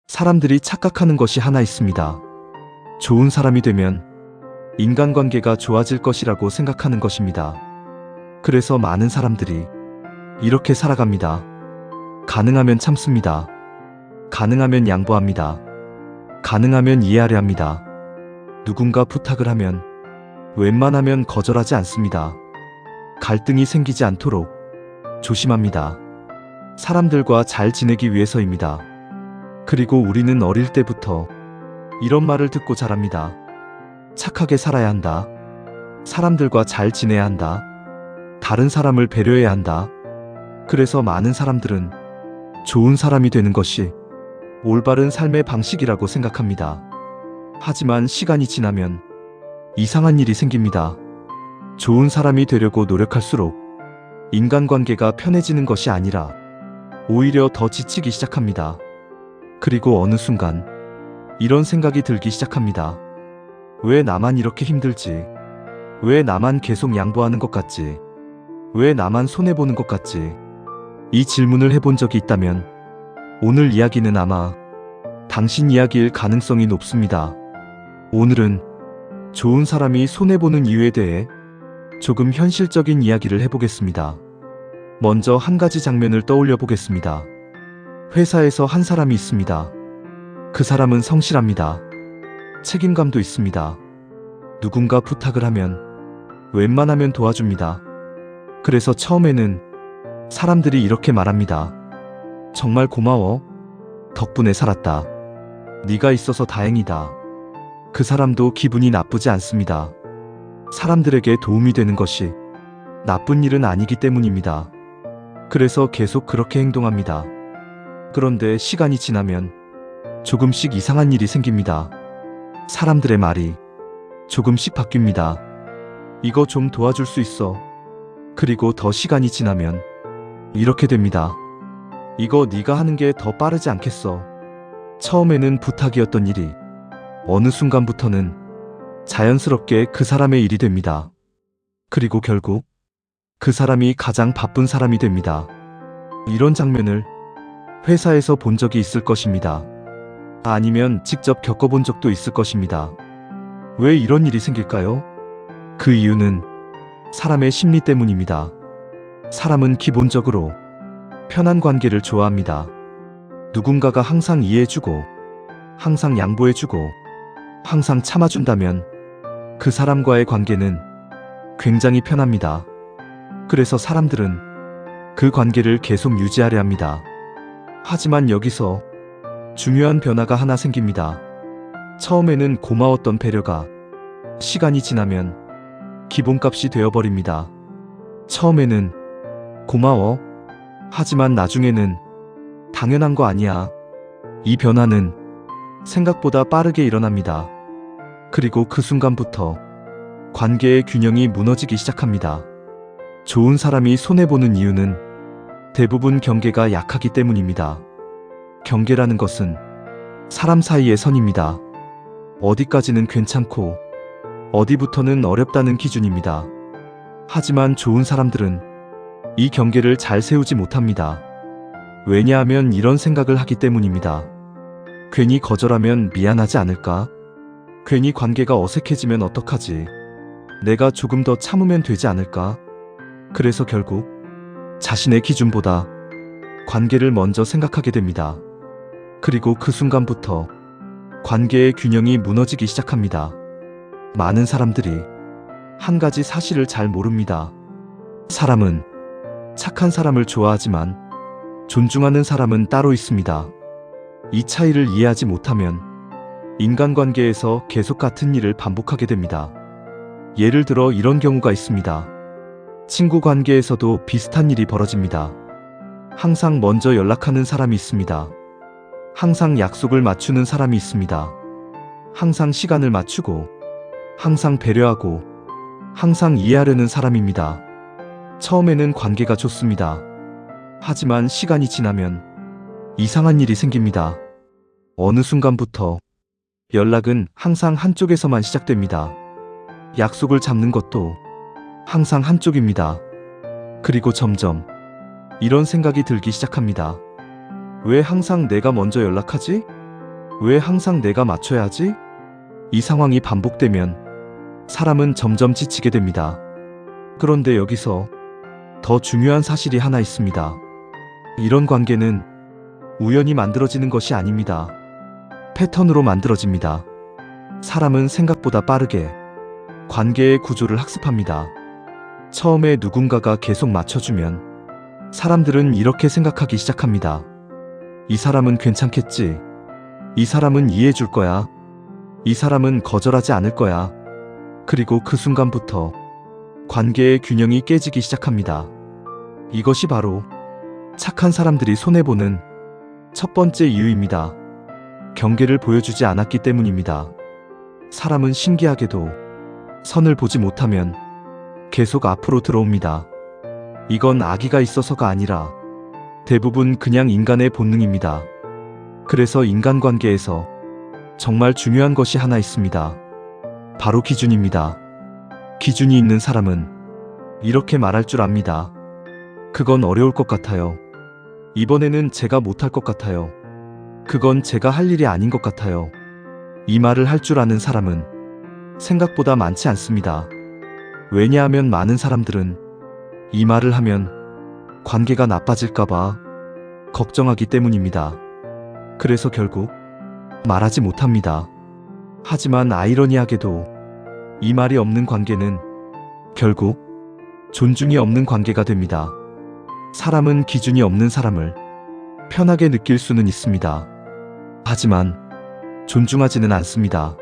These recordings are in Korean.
사람들이 착각하는 것이 하나 있습니다. 좋은 사람이 되면 인간관계가 좋아질 것이라고 생각하는 것입니다. 그래서 많은 사람들이 이렇게 살아갑니다. 가능하면 참습니다. 가능하면 양보합니다. 가능하면 이해하려 합니다. 누군가 부탁을 하면 웬만하면 거절하지 않습니다. 갈등이 생기지 않도록 조심합니다. 사람들과 잘 지내기 위해서입니다. 그리고 우리는 어릴 때부터 이런 말을 듣고 자랍니다. 착하게 살아야 한다. 사람들과 잘 지내야 한다. 다른 사람을 배려해야 한다. 그래서 많은 사람들은 좋은 사람이 되는 것이 올바른 삶의 방식이라고 생각합니다. 하지만 시간이 지나면 이상한 일이 생깁니다. 좋은 사람이 되려고 노력할수록 인간관계가 편해지는 것이 아니라 오히려 더 지치기 시작합니다. 그리고 어느 순간 이런 생각이 들기 시작합니다. 왜 나만 이렇게 힘들지? 왜 나만 계속 양보하는 것 같지? 왜 나만 손해보는 것 같지? 이 질문을 해본 적이 있다면 오늘 이야기는 아마 당신 이야기일 가능성이 높습니다. 오늘은 좋은 사람이 손해보는 이유에 대해 조금 현실적인 이야기를 해보겠습니다. 먼저 한 가지 장면을 떠올려 보겠습니다. 회사에서 한 사람이 있습니다. 그 사람은 성실합니다. 책임감도 있습니다. 누군가 부탁을 하면 웬만하면 도와줍니다. 그래서 처음에는 사람들이 이렇게 말합니다. 정말 고마워. 덕분에 살았다. 네가 있어서 다행이다. 그 사람도 기분이 나쁘지 않습니다. 사람들에게 도움이 되는 것이 나쁜 일은 아니기 때문입니다. 그래서 계속 그렇게 행동합니다. 그런데 시간이 지나면 조금씩 이상한 일이 생깁니다. 사람들의 말이 조금씩 바뀝니다. 이거 좀 도와줄 수 있어. 그리고 더 시간이 지나면 이렇게 됩니다. 이거 네가 하는 게 더 빠르지 않겠어. 처음에는 부탁이었던 일이 어느 순간부터는 자연스럽게 그 사람의 일이 됩니다. 그리고 결국 그 사람이 가장 바쁜 사람이 됩니다. 이런 장면을 회사에서 본 적이 있을 것입니다. 아니면 직접 겪어본 적도 있을 것입니다. 왜 이런 일이 생길까요? 그 이유는 사람의 심리 때문입니다. 사람은 기본적으로 편한 관계를 좋아합니다. 누군가가 항상 이해해주고, 항상 양보해주고, 항상 참아준다면 그 사람과의 관계는 굉장히 편합니다. 그래서 사람들은 그 관계를 계속 유지하려 합니다. 하지만 여기서 중요한 변화가 하나 생깁니다. 처음에는 고마웠던 배려가 시간이 지나면 기본값이 되어버립니다. 처음에는 고마워. 하지만 나중에는 당연한 거 아니야. 이 변화는 생각보다 빠르게 일어납니다. 그리고 그 순간부터 관계의 균형이 무너지기 시작합니다. 좋은 사람이 손해보는 이유는 대부분 경계가 약하기 때문입니다. 경계라는 것은 사람 사이의 선입니다. 어디까지는 괜찮고 어디부터는 어렵다는 기준입니다. 하지만 좋은 사람들은 이 경계를 잘 세우지 못합니다. 왜냐하면 이런 생각을 하기 때문입니다. 괜히 거절하면 미안하지 않을까? 괜히 관계가 어색해지면 어떡하지? 내가 조금 더 참으면 되지 않을까? 그래서 결국 자신의 기준보다 관계를 먼저 생각하게 됩니다. 그리고 그 순간부터 관계의 균형이 무너지기 시작합니다. 많은 사람들이 한 가지 사실을 잘 모릅니다. 사람은 착한 사람을 좋아하지만 존중하는 사람은 따로 있습니다. 이 차이를 이해하지 못하면 인간관계에서 계속 같은 일을 반복하게 됩니다. 예를 들어 이런 경우가 있습니다. 친구 관계에서도 비슷한 일이 벌어집니다. 항상 먼저 연락하는 사람이 있습니다. 항상 약속을 맞추는 사람이 있습니다. 항상 시간을 맞추고, 항상 배려하고, 항상 이해하려는 사람입니다. 처음에는 관계가 좋습니다. 하지만 시간이 지나면 이상한 일이 생깁니다. 어느 순간부터 연락은 항상 한쪽에서만 시작됩니다. 약속을 잡는 것도 항상 한쪽입니다. 그리고 점점 이런 생각이 들기 시작합니다. 왜 항상 내가 먼저 연락하지? 왜 항상 내가 맞춰야 하지? 이 상황이 반복되면 사람은 점점 지치게 됩니다. 그런데 여기서 더 중요한 사실이 하나 있습니다. 이런 관계는 우연히 만들어지는 것이 아닙니다. 패턴으로 만들어집니다. 사람은 생각보다 빠르게 관계의 구조를 학습합니다. 처음에 누군가가 계속 맞춰주면 사람들은 이렇게 생각하기 시작합니다. 이 사람은 괜찮겠지. 이 사람은 이해해줄 거야. 이 사람은 거절하지 않을 거야. 그리고 그 순간부터 관계의 균형이 깨지기 시작합니다. 이것이 바로 착한 사람들이 손해보는 첫 번째 이유입니다. 경계를 보여주지 않았기 때문입니다. 사람은 신기하게도 선을 보지 못하면 계속 앞으로 들어옵니다. 이건 악의가 있어서가 아니라 대부분 그냥 인간의 본능입니다. 그래서 인간관계에서 정말 중요한 것이 하나 있습니다. 바로 기준입니다. 기준이 있는 사람은 이렇게 말할 줄 압니다. 그건 어려울 것 같아요. 이번에는 제가 못할 것 같아요. 그건 제가 할 일이 아닌 것 같아요. 이 말을 할 줄 아는 사람은 생각보다 많지 않습니다. 왜냐하면 많은 사람들은 이 말을 하면 관계가 나빠질까봐 걱정하기 때문입니다. 그래서 결국 말하지 못합니다. 하지만 아이러니하게도 이 말이 없는 관계는 결국 존중이 없는 관계가 됩니다. 사람은 기준이 없는 사람을 편하게 느낄 수는 있습니다. 하지만 존중하지는 않습니다.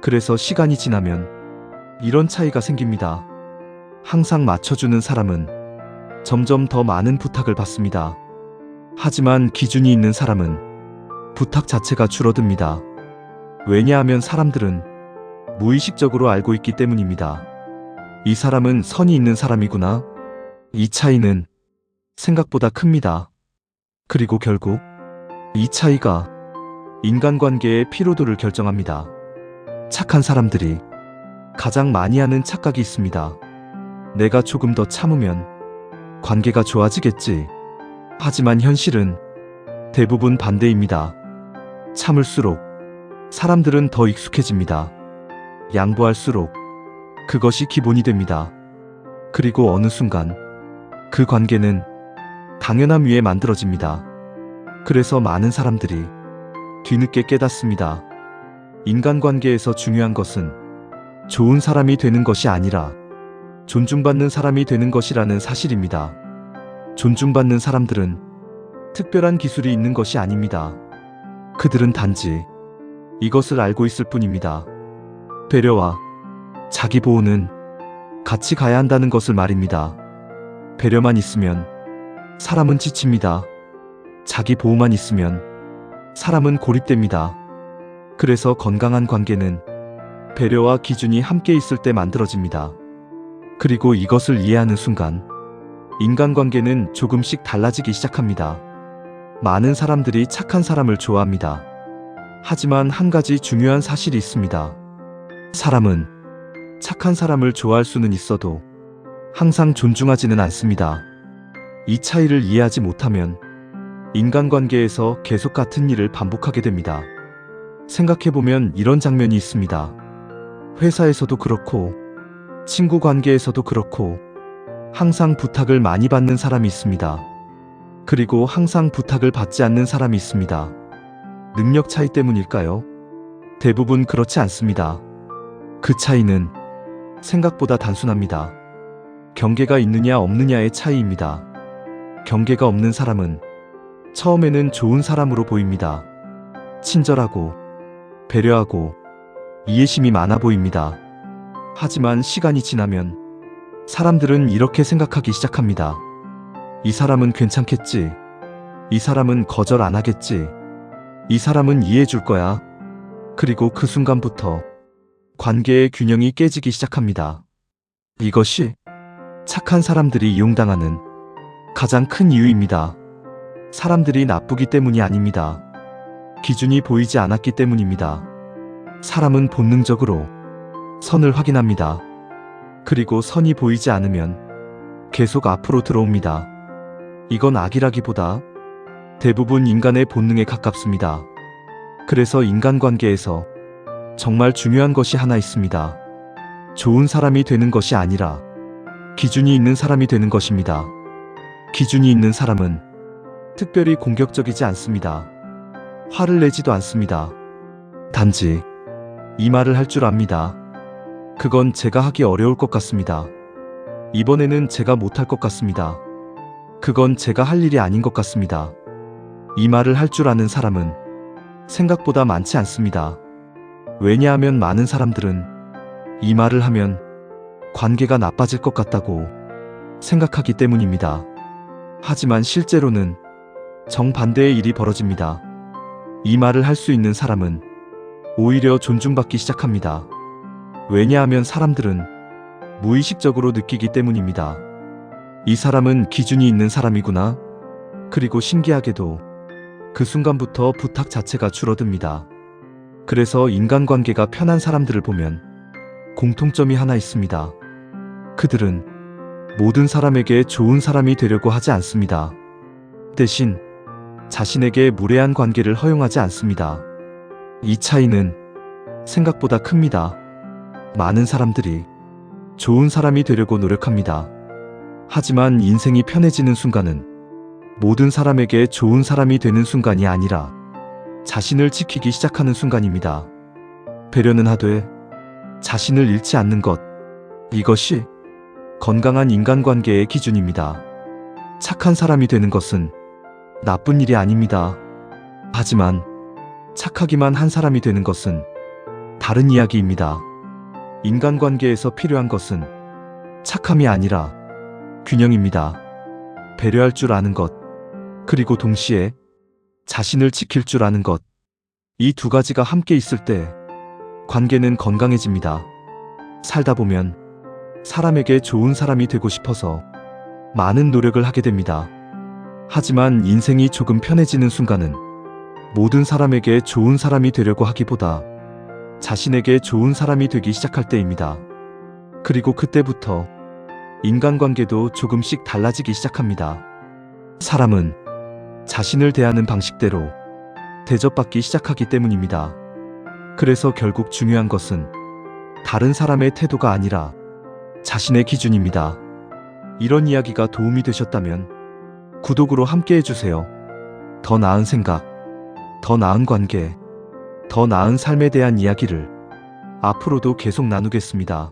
그래서 시간이 지나면 이런 차이가 생깁니다. 항상 맞춰주는 사람은 점점 더 많은 부탁을 받습니다. 하지만 기준이 있는 사람은 부탁 자체가 줄어듭니다. 왜냐하면 사람들은 무의식적으로 알고 있기 때문입니다. 이 사람은 선이 있는 사람이구나. 이 차이는 생각보다 큽니다. 그리고 결국 이 차이가 인간관계의 피로도를 결정합니다. 착한 사람들이 가장 많이 하는 착각이 있습니다. 내가 조금 더 참으면 관계가 좋아지겠지. 하지만 현실은 대부분 반대입니다. 참을수록 사람들은 더 익숙해집니다. 양보할수록 그것이 기본이 됩니다. 그리고 어느 순간 그 관계는 당연함 위에 만들어집니다. 그래서 많은 사람들이 뒤늦게 깨닫습니다. 인간관계에서 중요한 것은 좋은 사람이 되는 것이 아니라 존중받는 사람이 되는 것이라는 사실입니다. 존중받는 사람들은 특별한 기술이 있는 것이 아닙니다. 그들은 단지 이것을 알고 있을 뿐입니다. 배려와 자기 보호는 같이 가야 한다는 것을 말입니다. 배려만 있으면 사람은 지칩니다. 자기 보호만 있으면 사람은 고립됩니다. 그래서 건강한 관계는 배려와 기준이 함께 있을 때 만들어집니다. 그리고 이것을 이해하는 순간 인간관계는 조금씩 달라지기 시작합니다. 많은 사람들이 착한 사람을 좋아합니다. 하지만 한 가지 중요한 사실이 있습니다. 사람은 착한 사람을 좋아할 수는 있어도 항상 존중하지는 않습니다. 이 차이를 이해하지 못하면 인간관계에서 계속 같은 일을 반복하게 됩니다. 생각해보면 이런 장면이 있습니다. 회사에서도 그렇고 친구 관계에서도 그렇고 항상 부탁을 많이 받는 사람이 있습니다. 그리고 항상 부탁을 받지 않는 사람이 있습니다. 능력 차이 때문일까요? 대부분 그렇지 않습니다. 그 차이는 생각보다 단순합니다. 경계가 있느냐 없느냐의 차이입니다. 경계가 없는 사람은 처음에는 좋은 사람으로 보입니다. 친절하고 배려하고 이해심이 많아 보입니다. 하지만 시간이 지나면 사람들은 이렇게 생각하기 시작합니다. 이 사람은 괜찮겠지. 이 사람은 거절 안 하겠지. 이 사람은 이해해 줄 거야. 그리고 그 순간부터 관계의 균형이 깨지기 시작합니다. 이것이 착한 사람들이 이용당하는 가장 큰 이유입니다. 사람들이 나쁘기 때문이 아닙니다. 기준이 보이지 않았기 때문입니다. 사람은 본능적으로 선을 확인합니다. 그리고 선이 보이지 않으면 계속 앞으로 들어옵니다. 이건 악이라기보다 대부분 인간의 본능에 가깝습니다. 그래서 인간관계에서 정말 중요한 것이 하나 있습니다. 좋은 사람이 되는 것이 아니라 기준이 있는 사람이 되는 것입니다. 기준이 있는 사람은 특별히 공격적이지 않습니다. 화를 내지도 않습니다. 단지 이 말을 할 줄 압니다. 그건 제가 하기 어려울 것 같습니다. 이번에는 제가 못할 것 같습니다. 그건 제가 할 일이 아닌 것 같습니다. 이 말을 할 줄 아는 사람은 생각보다 많지 않습니다. 왜냐하면 많은 사람들은 이 말을 하면 관계가 나빠질 것 같다고 생각하기 때문입니다. 하지만 실제로는 정반대의 일이 벌어집니다. 이 말을 할 수 있는 사람은 오히려 존중받기 시작합니다. 왜냐하면 사람들은 무의식적으로 느끼기 때문입니다. 이 사람은 기준이 있는 사람이구나. 그리고 신기하게도 그 순간부터 부탁 자체가 줄어듭니다. 그래서 인간관계가 편한 사람들을 보면 공통점이 하나 있습니다. 그들은 모든 사람에게 좋은 사람이 되려고 하지 않습니다. 대신 자신에게 무례한 관계를 허용하지 않습니다. 이 차이는 생각보다 큽니다. 많은 사람들이 좋은 사람이 되려고 노력합니다. 하지만 인생이 편해지는 순간은 모든 사람에게 좋은 사람이 되는 순간이 아니라 자신을 지키기 시작하는 순간입니다. 배려는 하되 자신을 잃지 않는 것, 이것이 건강한 인간관계의 기준입니다. 착한 사람이 되는 것은 나쁜 일이 아닙니다. 하지만 착하기만 한 사람이 되는 것은 다른 이야기입니다. 인간관계에서 필요한 것은 착함이 아니라 균형입니다. 배려할 줄 아는 것, 그리고 동시에 자신을 지킬 줄 아는 것, 이 두 가지가 함께 있을 때 관계는 건강해집니다. 살다 보면 사람에게 좋은 사람이 되고 싶어서 많은 노력을 하게 됩니다. 하지만 인생이 조금 편해지는 순간은 모든 사람에게 좋은 사람이 되려고 하기보다 자신에게 좋은 사람이 되기 시작할 때입니다. 그리고 그때부터 인간관계도 조금씩 달라지기 시작합니다. 사람은 자신을 대하는 방식대로 대접받기 시작하기 때문입니다. 그래서 결국 중요한 것은 다른 사람의 태도가 아니라 자신의 기준입니다. 이런 이야기가 도움이 되셨다면 구독으로 함께 해주세요. 더 나은 생각, 더 나은 관계, 더 나은 삶에 대한 이야기를 앞으로도 계속 나누겠습니다.